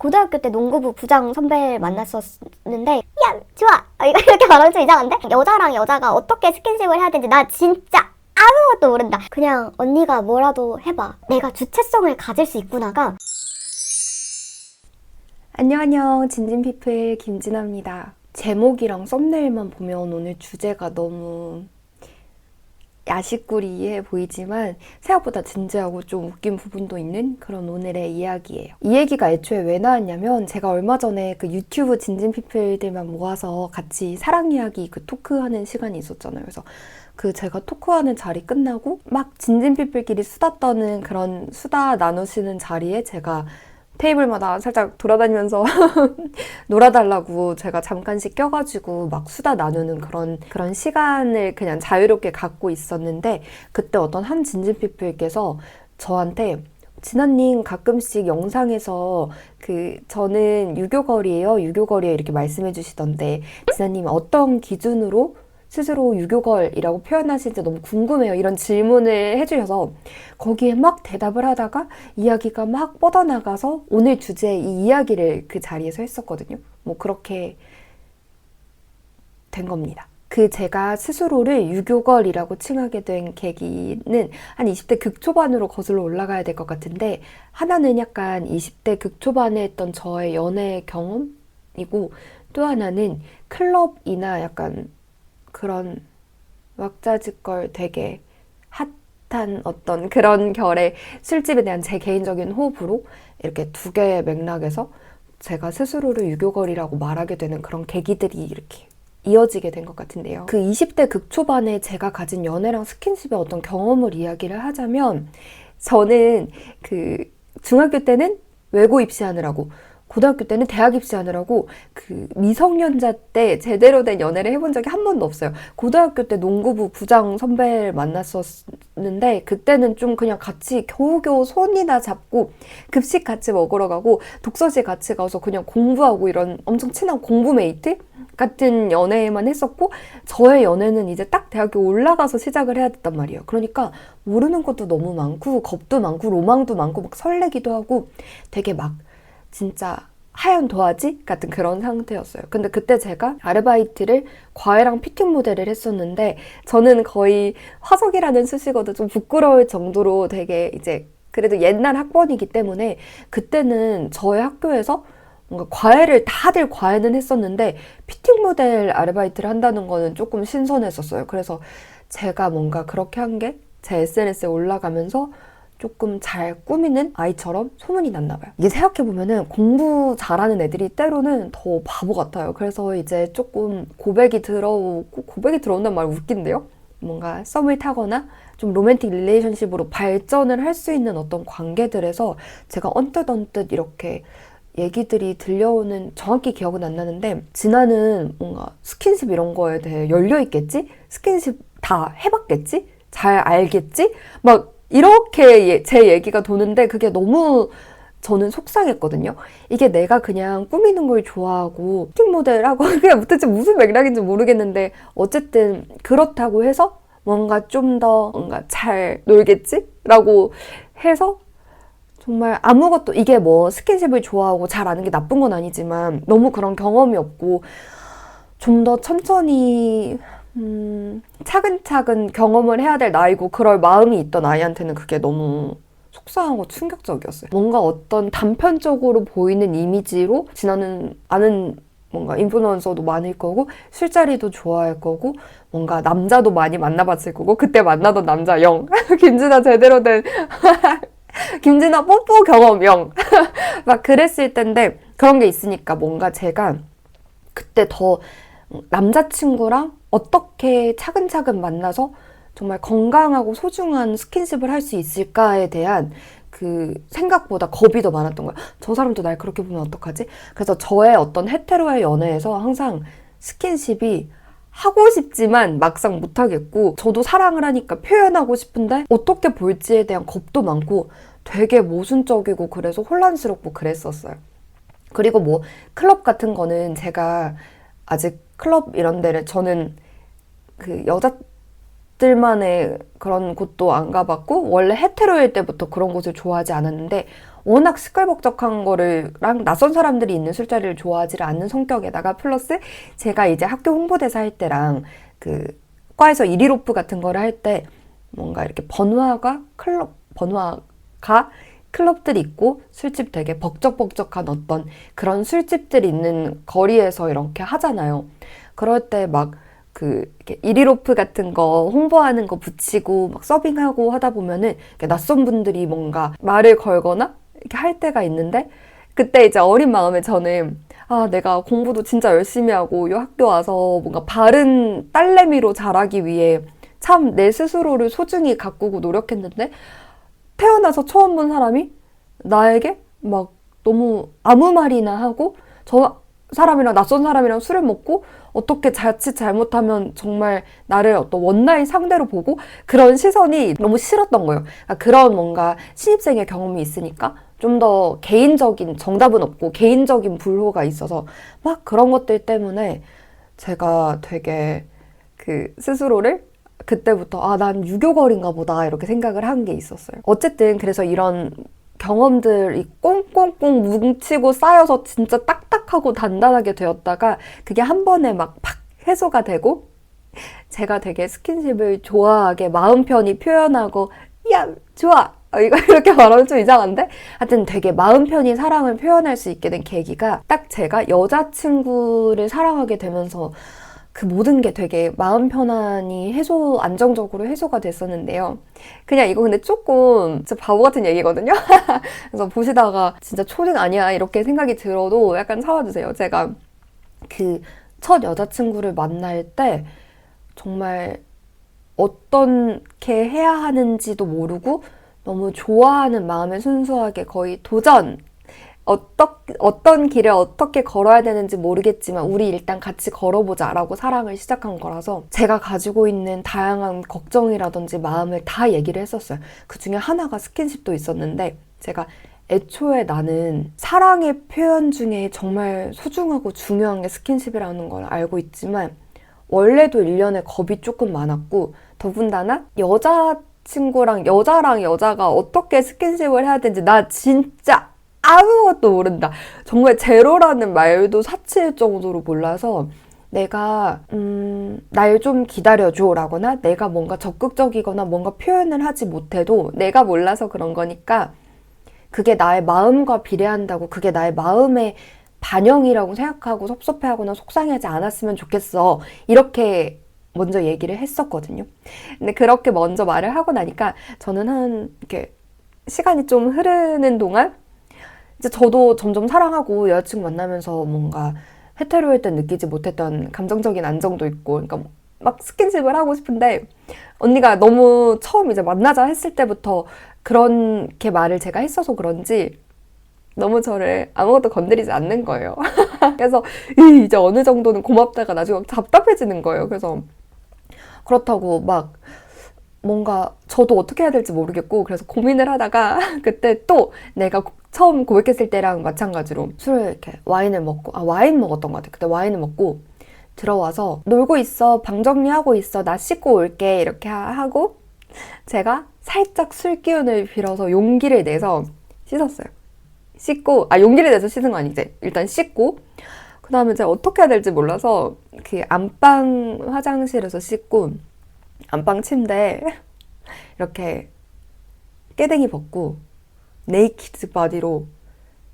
고등학교 때 농구부 부장 선배를 만났었는데 야 좋아 이거 이렇게 말하면 좀 이상한데? 여자랑 여자가 어떻게 스킨십을 해야 되는지 나 진짜 아무것도 모른다. 그냥 언니가 뭐라도 해봐. 내가 주체성을 가질 수 있구나가. 안녕 진진피플 김진아입니다. 제목이랑 썸네일만 보면 오늘 주제가 너무 야식구리해 보이지만 생각보다 진지하고 좀 웃긴 부분도 있는 그런 오늘의 이야기예요. 이 얘기가 애초에 왜 나왔냐면 제가 얼마 전에 그 유튜브 진진피플들만 모아서 같이 사랑 이야기 그 토크하는 시간이 있었잖아요. 그래서 그 제가 토크하는 자리 끝나고 막 진진피플끼리 수다 떠는 그런 수다 나누시는 자리에 제가 테이블마다 살짝 돌아다니면서 놀아달라고 제가 잠깐씩 껴가지고 막 수다 나누는 그런 시간을 그냥 자유롭게 갖고 있었는데 그때 어떤 한 진진피플께서 저한테 진아님 가끔씩 영상에서 저는 유교걸이에요. 유교걸이에요. 이렇게 말씀해 주시던데 진아님 어떤 기준으로 스스로 유교걸이라고 표현하시는지 너무 궁금해요. 이런 질문을 해주셔서 거기에 막 대답을 하다가 이야기가 막 뻗어나가서 오늘 주제에 이 이야기를 그 자리에서 했었거든요. 뭐 그렇게 된 겁니다. 제가 스스로를 유교걸이라고 칭하게 된 계기는 한 20대 극초반으로 거슬러 올라가야 될 것 같은데 하나는 약간 20대 극초반에 했던 저의 연애 경험이고 또 하나는 클럽이나 약간 그런 왁자지껄 되게 핫한 어떤 그런 결의 술집에 대한 제 개인적인 호불호 이렇게 두 개의 맥락에서 제가 스스로를 유교걸이라고 말하게 되는 그런 계기들이 이렇게 이어지게 된 것 같은데요. 그 20대 극초반에 제가 가진 연애랑 스킨십의 어떤 경험을 이야기를 하자면 저는 중학교 때는 외고 입시하느라고 고등학교 때는 대학 입시하느라고 미성년자 때 제대로 된 연애를 해본 적이 한 번도 없어요. 고등학교 때 농구부 부장 선배를 만났었는데 그때는 좀 그냥 같이 겨우겨우 손이나 잡고 급식 같이 먹으러 가고 독서실 같이 가서 그냥 공부하고 이런 엄청 친한 공부메이트 같은 연애만 했었고 저의 연애는 이제 딱 대학교 올라가서 시작을 해야 됐단 말이에요. 그러니까 모르는 것도 너무 많고 겁도 많고 로망도 많고 막 설레기도 하고 되게 막 진짜 하얀 도화지 같은 그런 상태였어요. 근데 그때 제가 아르바이트를 과외랑 피팅 모델을 했었는데 저는 거의 화석이라는 수식어도 좀 부끄러울 정도로 되게 이제 그래도 옛날 학번이기 때문에 그때는 저희 학교에서 뭔가 다들 과외는 했었는데 피팅 모델 아르바이트를 한다는 거는 조금 신선했었어요. 그래서 제가 뭔가 그렇게 한 게 제 SNS에 올라가면서 조금 잘 꾸미는 아이처럼 소문이 났나 봐요. 이게 생각해보면은 공부 잘하는 애들이 때로는 더 바보 같아요. 그래서 이제 조금 고백이 들어온다는 말 웃긴데요? 뭔가 썸을 타거나 좀 로맨틱 릴레이션십으로 발전을 할 수 있는 어떤 관계들에서 제가 언뜻 이렇게 얘기들이 들려오는 정확히 기억은 안 나는데 진아는 뭔가 스킨십 이런 거에 대해 열려있겠지? 스킨십 다 해봤겠지? 잘 알겠지? 막 이렇게 제 얘기가 도는데 그게 너무 저는 속상했거든요. 이게 내가 그냥 꾸미는 걸 좋아하고 피팅 모델하고 그냥 도대체 무슨 맥락인지 모르겠는데 어쨌든 그렇다고 해서 뭔가 좀 더 뭔가 잘 놀겠지? 라고 해서 정말 아무것도 이게 뭐 스킨십을 좋아하고 잘 아는 게 나쁜 건 아니지만 너무 그런 경험이 없고 좀 더 천천히 차근차근 경험을 해야 될 나이고 그럴 마음이 있던 아이한테는 그게 너무 속상하고 충격적이었어요. 뭔가 어떤 단편적으로 보이는 이미지로 지나는 아는 뭔가 인플루언서도 많을 거고 술자리도 좋아할 거고 뭔가 남자도 많이 만나봤을 거고 그때 만나던 남자 0 김진아 제대로 된 김진아 뽀뽀 경험 0 막 그랬을 텐데 그런 게 있으니까 뭔가 제가 그때 더 남자친구랑 어떻게 차근차근 만나서 정말 건강하고 소중한 스킨십을 할 수 있을까에 대한 생각보다 겁이 더 많았던 거야. 저 사람도 날 그렇게 보면 어떡하지? 그래서 저의 어떤 헤테로의 연애에서 항상 스킨십이 하고 싶지만 막상 못하겠고 저도 사랑을 하니까 표현하고 싶은데 어떻게 볼지에 대한 겁도 많고 되게 모순적이고 그래서 혼란스럽고 그랬었어요. 그리고 뭐 클럽 같은 거는 제가 아직 클럽 이런 데를 저는 여자들만의 그런 곳도 안 가봤고 원래 헤테로일 때부터 그런 곳을 좋아하지 않았는데 워낙 시끌벅적한 거랑 낯선 사람들이 있는 술자리를 좋아하지 않는 성격에다가 플러스 제가 이제 학교 홍보대사 할 때랑 그 과에서 일일오프 같은 거를 할 때 뭔가 이렇게 번화가 클럽들이 있고 술집 되게 벅적벅적한 어떤 그런 술집들이 있는 거리에서 이렇게 하잖아요. 그럴 때 막 이렇게 일일오프 같은 거 홍보하는 거 붙이고 막 서빙하고 하다 보면은 낯선 분들이 뭔가 말을 걸거나 이렇게 할 때가 있는데 그때 이제 어린 마음에 저는 내가 공부도 진짜 열심히 하고 이 학교 와서 뭔가 바른 딸내미로 자라기 위해 참 내 스스로를 소중히 가꾸고 노력했는데 태어나서 처음 본 사람이 나에게 막 너무 아무 말이나 하고 저 사람이랑 낯선 사람이랑 술을 먹고 어떻게 자칫 잘못하면 정말 나를 어떤 원나잇 상대로 보고 그런 시선이 너무 싫었던 거예요. 그러니까 그런 뭔가 신입생의 경험이 있으니까 좀 더 개인적인 정답은 없고 개인적인 불호가 있어서 막 그런 것들 때문에 제가 되게 스스로를 그때부터 난 유교걸인가 보다 이렇게 생각을 한 게 있었어요. 어쨌든 그래서 이런 경험들이 꽁꽁꽁 뭉치고 쌓여서 진짜 딱딱하고 단단하게 되었다가 그게 한 번에 막 팍 해소가 되고 제가 되게 스킨십을 좋아하게 마음 편히 표현하고 야 좋아 이거 이렇게 말하면 좀 이상한데 하여튼 되게 마음 편히 사랑을 표현할 수 있게 된 계기가 딱 제가 여자친구를 사랑하게 되면서 그 모든 게 되게 마음 편안히 안정적으로 해소가 됐었는데요. 그냥 이거 근데 조금 진짜 바보 같은 얘기거든요. 그래서 보시다가 진짜 초딩 아니야 이렇게 생각이 들어도 약간 참아주세요. 제가 첫 여자친구를 만날 때 정말 어떻게 해야 하는지도 모르고 너무 좋아하는 마음에 순수하게 거의 도전! 어떤 길을 어떻게 걸어야 되는지 모르겠지만 우리 일단 같이 걸어보자 라고 사랑을 시작한 거라서 제가 가지고 있는 다양한 걱정이라든지 마음을 다 얘기를 했었어요. 그 중에 하나가 스킨십도 있었는데 제가 애초에 나는 사랑의 표현 중에 정말 소중하고 중요한 게 스킨십이라는 걸 알고 있지만 원래도 일련의 겁이 조금 많았고 더군다나 여자랑 여자가 어떻게 스킨십을 해야 되는지 나 진짜 아무것도 모른다. 정말 제로라는 말도 사치일 정도로 몰라서 내가 날 좀 기다려줘 라거나 내가 뭔가 적극적이거나 뭔가 표현을 하지 못해도 내가 몰라서 그런 거니까 그게 나의 마음과 비례한다고 그게 나의 마음의 반영이라고 생각하고 섭섭해하거나 속상해하지 않았으면 좋겠어. 이렇게 먼저 얘기를 했었거든요. 근데 그렇게 먼저 말을 하고 나니까 저는 이렇게 시간이 좀 흐르는 동안 이제 저도 점점 사랑하고 여자친구 만나면서 뭔가 헤테로일 때 느끼지 못했던 감정적인 안정도 있고 그러니까 막 스킨십을 하고 싶은데 언니가 너무 처음 이제 만나자 했을 때부터 그렇게 말을 제가 했어서 그런지 너무 저를 아무것도 건드리지 않는 거예요. 그래서 이제 어느 정도는 고맙다가 나중에 답답해지는 거예요. 그래서 그렇다고 막 뭔가 저도 어떻게 해야 될지 모르겠고 그래서 고민을 하다가 그때 또 내가 처음 고백했을 때랑 마찬가지로 술을 이렇게 와인 먹었던 것 같아. 그때 와인을 먹고 들어와서 놀고 있어, 방 정리하고 있어, 나 씻고 올게 이렇게 하고 제가 살짝 술 기운을 빌어서 용기를 내서 씻었어요. 용기를 내서 씻은 거 아니지. 일단 씻고 그 다음에 제가 어떻게 해야 될지 몰라서 안방 화장실에서 씻고 안방 침대에 이렇게 깨댕이 벗고 네이키드 바디로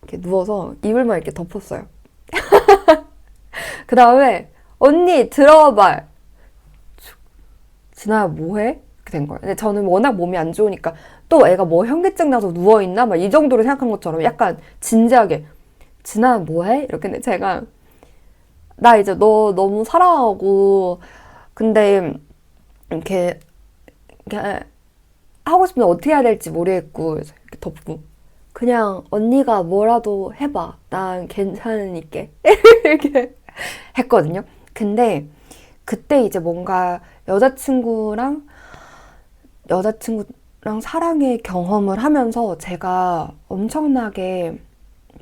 이렇게 누워서 이불만 이렇게 덮었어요. 그 다음에 언니 들어와봐. 진아야 뭐해? 이렇게 된 거예요. 근데 저는 워낙 몸이 안 좋으니까 또 애가 뭐 현기증 나서 누워있나? 막 이 정도로 생각한 것처럼 약간 진지하게 진아 뭐해? 이렇게 근데 제가 나 이제 너 너무 사랑하고 근데 이렇게 하고 싶은데 어떻게 해야 될지 모르겠고 그래서 이렇게 덮고 그냥 언니가 뭐라도 해봐 난 괜찮으니까 이렇게 했거든요. 근데 그때 이제 뭔가 여자친구랑 사랑의 경험을 하면서 제가 엄청나게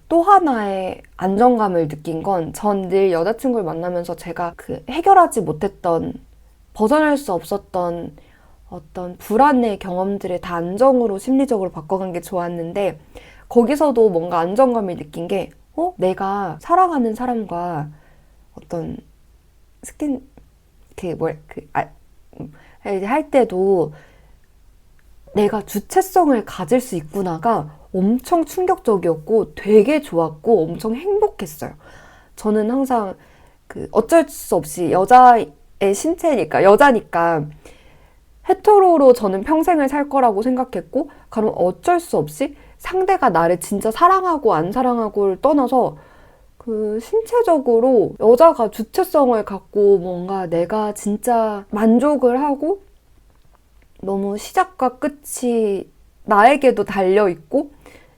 또 하나의 안정감을 느낀 건 전 늘 여자친구를 만나면서 제가 해결하지 못했던 벗어날 수 없었던 어떤 불안의 경험들을 다 안정으로 심리적으로 바꿔간 게 좋았는데 거기서도 뭔가 안정감을 느낀 게, 내가 사랑하는 사람과 어떤 할 때도 내가 주체성을 가질 수 있구나가 엄청 충격적이었고 되게 좋았고 엄청 행복했어요. 저는 항상 어쩔 수 없이 여자의 신체니까, 여자니까 헤테로로 저는 평생을 살 거라고 생각했고, 그럼 어쩔 수 없이 상대가 나를 진짜 사랑하고 안 사랑하고를 떠나서 신체적으로 여자가 주체성을 갖고 뭔가 내가 진짜 만족을 하고 너무 시작과 끝이 나에게도 달려있고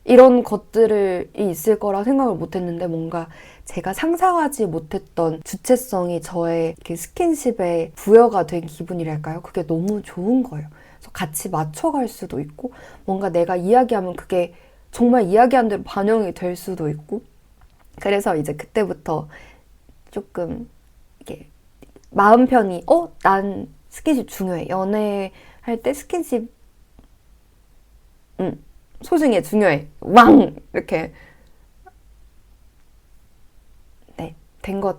이런 것들이 있을 거라 생각을 못했는데, 뭔가 제가 상상하지 못했던 주체성이 저의 스킨십에 부여가 된 기분이랄까요? 그게 너무 좋은 거예요. 그래서 같이 맞춰갈 수도 있고, 뭔가 내가 이야기하면 그게 정말 이야기한 대로 반영이 될 수도 있고, 그래서 이제 그때부터 조금 이게 마음 편히 난 스킨십 중요해. 연애할 때 스킨십 소중해, 중요해. 왕! 이렇게 된 것